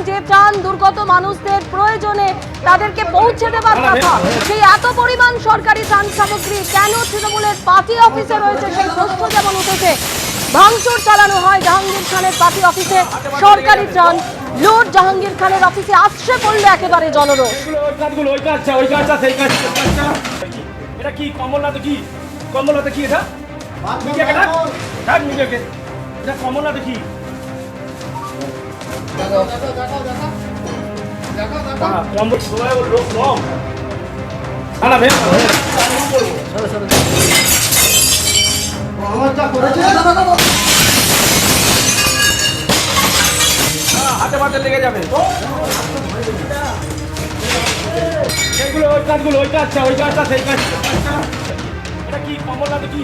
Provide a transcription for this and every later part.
যে ত্রাণ দুর্গত মানুষদের প্রয়োজনে তাদেরকে পৌঁছে দেওয়ার কথা, সেই এত পরিমাণ সরকারি ত্রাণ সামগ্রী কেন তৃণমূলের পার্টি অফিসে রয়েছে সেই প্রশ্ন যেমন উঠেছে। ভাঙচুর চালানো হয় জাহাঙ্গীর খানের পার্টি অফিসে, সরকারি ত্রাণ লুট জাহাঙ্গীর খানের অফিসে আশ্রয় পড়লে একেবারে জনরোষ। এটা কি কমলনাথ, কি কমলনাথ, কি এটা এটা কমলনাথ, কি কম্বল সবাই লোক কম না ভাই হাতে পাতে লেগে যাবে সেগুলো, ওই কাজগুলো, ওই কাজটা সেই কাজটা। এটা কি কমলনাথ, কি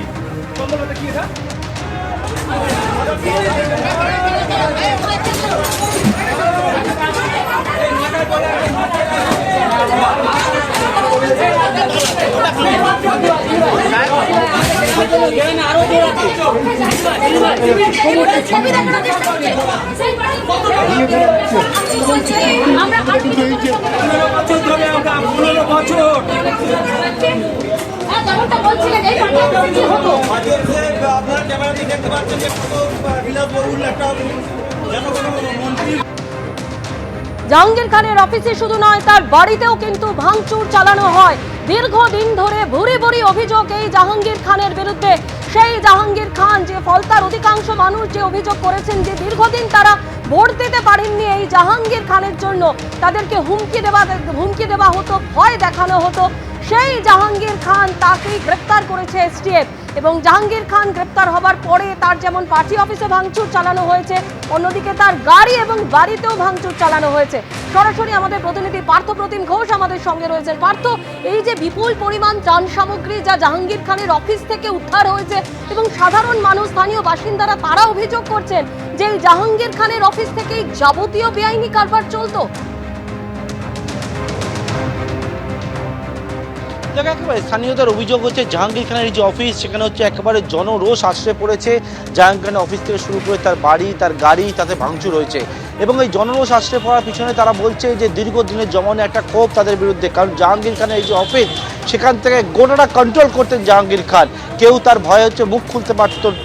কমলনাথ, কি এটা জাহাঙ্গীর খানের অফিসে শুধু নয়, তার বাড়িতেও কিন্তু ভাঙচুর চালানো হয়। দীর্ঘদিন ধরে ভুরি ভুরি অভিযোগ এই জাহাঙ্গীর খানের বিরুদ্ধে। সেই জাহাঙ্গীর খান যে ফলতার অধিকাংশ মানুষ যে অভিযোগ করেছেন যে দীর্ঘদিন তারা ভোট দিতে পারেননি এই জাহাঙ্গীর খানের জন্য, তাদেরকে হুমকি দেওয়া হতো, ভয় দেখানো হতো। সেই জাহাঙ্গীর খান তাকেই গ্রেপ্তার করেছে এসটিএফ এবং জাহাঙ্গীর খান গ্রেপ্তার হবার পরে তার যেমন পার্টি অফিসে ভাঙচুর চালানো হয়েছে, অন্যদিকে তার গাড়ি এবং বাড়িতেও ভাঙচুর চালানো হয়েছে। সরাসরি আমাদের প্রতিনিধি পার্থপ্রতিম ঘোষ আমাদের সঙ্গে রয়েছেন। পার্থ, এই যে বিপুল পরিমাণ ত্রাণ সামগ্রী যা জাহাঙ্গীর খানের অফিস থেকে উদ্ধার হয়েছে এবং সাধারণ মানুষ, স্থানীয় বাসিন্দারা তারা অভিযোগ করছেন যে জাহাঙ্গীর খানের অফিস থেকেই যাবতীয় বেআইনি কারবার চলতো। একেবারে স্থানীয়দের অভিযোগ হচ্ছে জাহাঙ্গীর খানের যে অফিস সেখানে হচ্ছে একেবারে জনরোষ আশ্রয় পড়েছে। জাহাঙ্গীর খানের অফিস থেকে শুরু করে তার বাড়ি, তার গাড়ি, তাতে ভাঙচুর হয়েছে এবং এই জনরোষ আশ্রয় পড়ার পিছনে তারা বলছে যে দীর্ঘদিনের জমানো একটা ক্ষোভ তাদের বিরুদ্ধে। কারণ জাহাঙ্গীর খানের এই যে অফিস সেখান থেকে গোটাটা কন্ট্রোল করতেন জাহাঙ্গীর খান, কেউ তার ভয়ে হচ্ছে মুখ খুলতে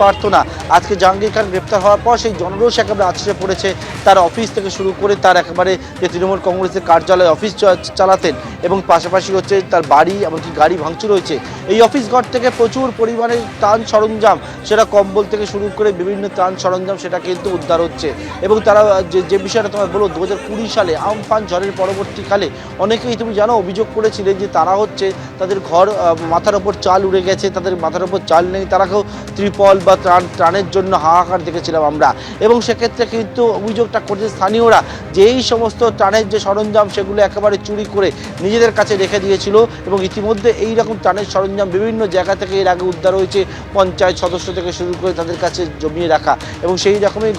পারতো না। আজকে জাহাঙ্গীর খান গ্রেপ্তার হওয়ার পর সেই জনরোষ একেবারে আশ্রয় পড়েছে তার অফিস থেকে শুরু করে তার একেবারে যে তৃণমূল কংগ্রেসের কার্যালয় অফিস চালাতেন এবং পাশাপাশি হচ্ছে তার বাড়ি এমনকি গাড়ি ভাঙচুর হয়েছে। এই অফিস ঘর থেকে প্রচুর পরিমাণে ত্রাণ সরঞ্জাম, সেটা কম্বল থেকে শুরু করে বিভিন্ন ত্রাণ সরঞ্জাম সেটা কিন্তু উদ্ধার হচ্ছে। এবং তারা যে বিষয়টা তোমায় বলো, 2020 সালে আমফান ঝড়ের পরবর্তীকালে অনেকেই তুমি জানো অভিযোগ করেছিলেন যে তারা হচ্ছে তাদের ঘর মাথার ওপর চাল উড়ে গেছে, তাদের মাথার ওপর চাল নেই, তারাকেও ত্রিপল বা ত্রাণের জন্য হাহাকার দেখেছিলাম আমরা। এবং সেক্ষেত্রে কিন্তু অভিযোগটা করছে স্থানীয়রা যে এই সমস্ত ত্রাণের যে সরঞ্জাম সেগুলো একেবারে চুরি করে নিজেদের কাছে রেখে দিয়েছিল এবং ইতিমধ্যে এই রকম ত্রাণের সরঞ্জাম বিভিন্ন জায়গা থেকে এর আগে উদ্ধার হয়েছে, পঞ্চায়েত সদস্য থেকে শুরু করে তাদের কাছে জমিয়ে রাখা এবং সেই রকমই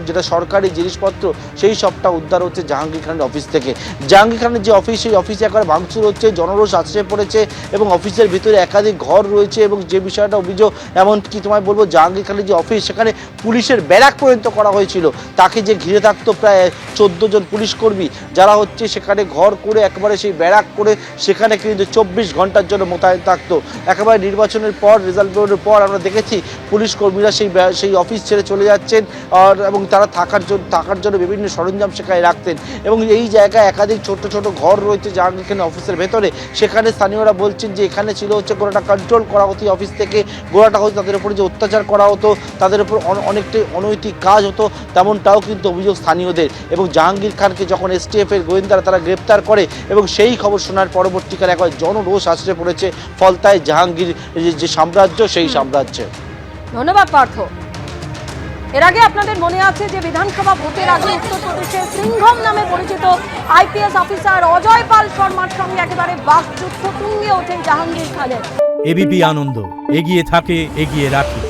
যেটা সরকারি জিনিসপত্র সেই সবটা উদ্ধার হচ্ছে জাহাঙ্গীর খানের অফিস থেকে। জাহাঙ্গীর খানের যে অফিস সেই অফিসে একবার ভাঙচুর হচ্ছে, জনরোষ আশ্রয় পড়েছে এবং অফিসের ভিতরে একাধিক ঘর রয়েছে এবং যে বিষয়টা অভিযোগ, এমনকি তোমায় বলবো জাহাঙ্গীর খানের যে অফিস সেখানে পুলিশের ব্যারাক পর্যন্ত করা হয়েছিল। তাকে যে ঘিরে থাকতো প্রায় 14 জন পুলিশ কর্মী যারা হচ্ছে সেখানে ঘর করে একেবারে সেই ব্যারাক করে সেখানে কিন্তু 24 ঘন্টার জন্য মোতায়েন থাকতো। একেবারে নির্বাচনের পর, রেজাল্ট বেরোনোর পর আমরা দেখেছি পুলিশ কর্মীরা সেই অফিস ছেড়ে চলে যাচ্ছেন এবং তারা থাকার জন্য বিভিন্ন সরঞ্জাম সেখানে রাখতেন এবং এই জায়গায় একাধিক ছোট ছোট ঘর রয়েছে জাহাঙ্গীর খানের অফিসের ভেতরে। সেখানে স্থানীয়রা বলছেন যে এখানে ছিল হচ্ছে গোটাটা কন্ট্রোল করা হতো অফিস থেকে, গোটাটা হতো তাদের উপরে যে অত্যাচার করা হতো, তাদের উপর অনেকটাই অনৈতিক কাজ হতো, তেমনটাও কিন্তু অভিযোগ স্থানীয়দের। এবং জাহাঙ্গীর খানকে যখন এসটিএফ এর গোয়েন্দারা তারা গ্রেপ্তার করে এবং সেই খবর শোনার পরবর্তীকালে একবার জনরোষ আশ্রয় পড়েছে ফলতায় জাহাঙ্গীর যে সাম্রাজ্য সেই সাম্রাজ্যে। ধন্যবাদ পার্থ। এর আগে আপনাদের মনে আছে যে বিধানসভা ভোটের আগে উত্তরপ্রদেশের সিংঘম নামে পরিচিত আইপিএস অফিসার অজয় পাল শর্মার সঙ্গে একেবারে বাকযুদ্ধ তুঙ্গে ওঠেন জাহাঙ্গীর খানের। এবিপি আনন্দ, এগিয়ে থাকে, এগিয়ে রাখে।